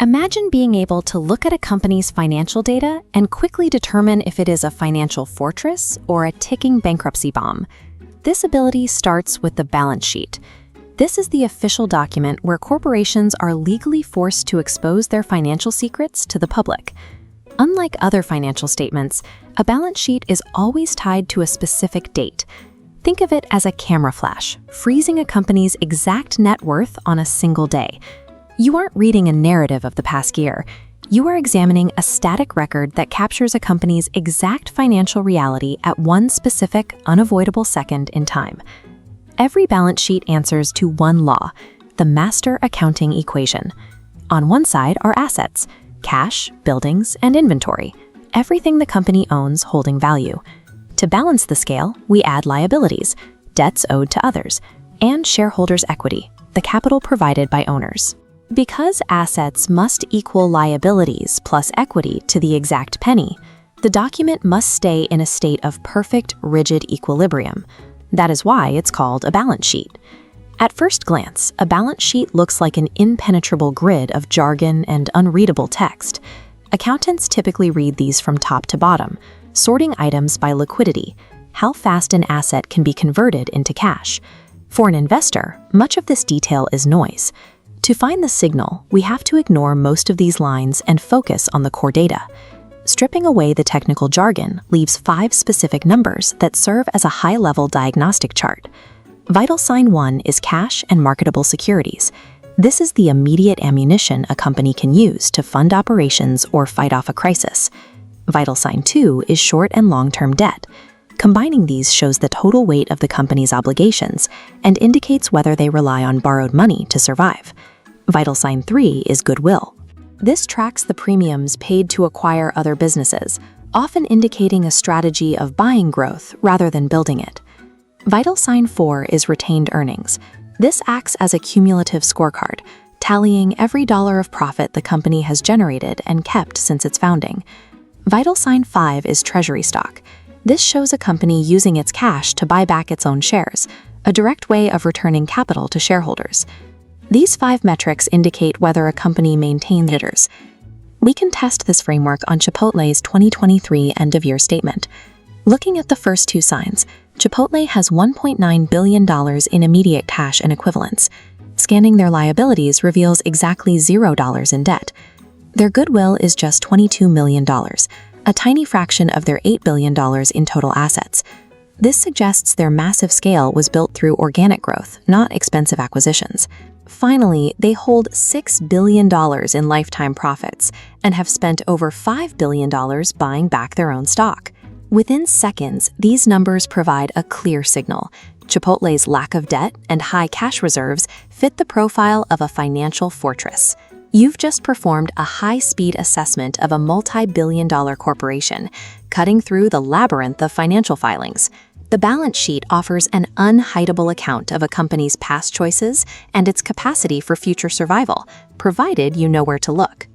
Imagine being able to look at a company's financial data and quickly determine if it is a financial fortress or a ticking bankruptcy bomb. This ability starts with the balance sheet. This is the official document where corporations are legally forced to expose their financial secrets to the public. Unlike other financial statements, a balance sheet is always tied to a specific date. Think of it as a camera flash, freezing a company's exact net worth on a single day. You aren't reading a narrative of the past year. You are examining a static record that captures a company's exact financial reality at one specific, unavoidable second in time. Every balance sheet answers to one law, the master accounting equation. On one side are assets, cash, buildings, and inventory, everything the company owns holding value. To balance the scale, we add liabilities, debts owed to others, and shareholders' equity, the capital provided by owners. Because assets must equal liabilities plus equity to the exact penny, the document must stay in a state of perfect, rigid equilibrium. That is why it's called a balance sheet. At first glance, a balance sheet looks like an impenetrable grid of jargon and unreadable text. Accountants typically read these from top to bottom, sorting items by liquidity, how fast an asset can be converted into cash. For an investor, much of this detail is noise. To find the signal, we have to ignore most of these lines and focus on the core data. Stripping away the technical jargon leaves 5 specific numbers that serve as a high-level diagnostic chart. Vital sign 1 is cash and marketable securities. This is the immediate ammunition a company can use to fund operations or fight off a crisis. Vital sign 2 is short and long-term debt. Combining these shows the total weight of the company's obligations and indicates whether they rely on borrowed money to survive. Vital sign 3 is goodwill. This tracks the premiums paid to acquire other businesses, often indicating a strategy of buying growth rather than building it. Vital sign 4 is retained earnings. This acts as a cumulative scorecard, tallying every dollar of profit the company has generated and kept since its founding. Vital sign 5 is treasury stock. This shows a company using its cash to buy back its own shares, a direct way of returning capital to shareholders. These 5 metrics indicate whether a company maintains hitters. We can test this framework on Chipotle's 2023 end-of-year statement. Looking at the first 2 signs, Chipotle has $1.9 billion in immediate cash and equivalents. Scanning their liabilities reveals exactly $0 in debt. Their goodwill is just $22 million, a tiny fraction of their $8 billion in total assets. This suggests their massive scale was built through organic growth, not expensive acquisitions. Finally, they hold $6 billion in lifetime profits and have spent over $5 billion buying back their own stock. Within seconds, these numbers provide a clear signal. Chipotle's lack of debt and high cash reserves fit the profile of a financial fortress. You've just performed a high-speed assessment of a multi-billion-dollar corporation, cutting through the labyrinth of financial filings. The balance sheet offers an unhideable account of a company's past choices and its capacity for future survival, provided you know where to look.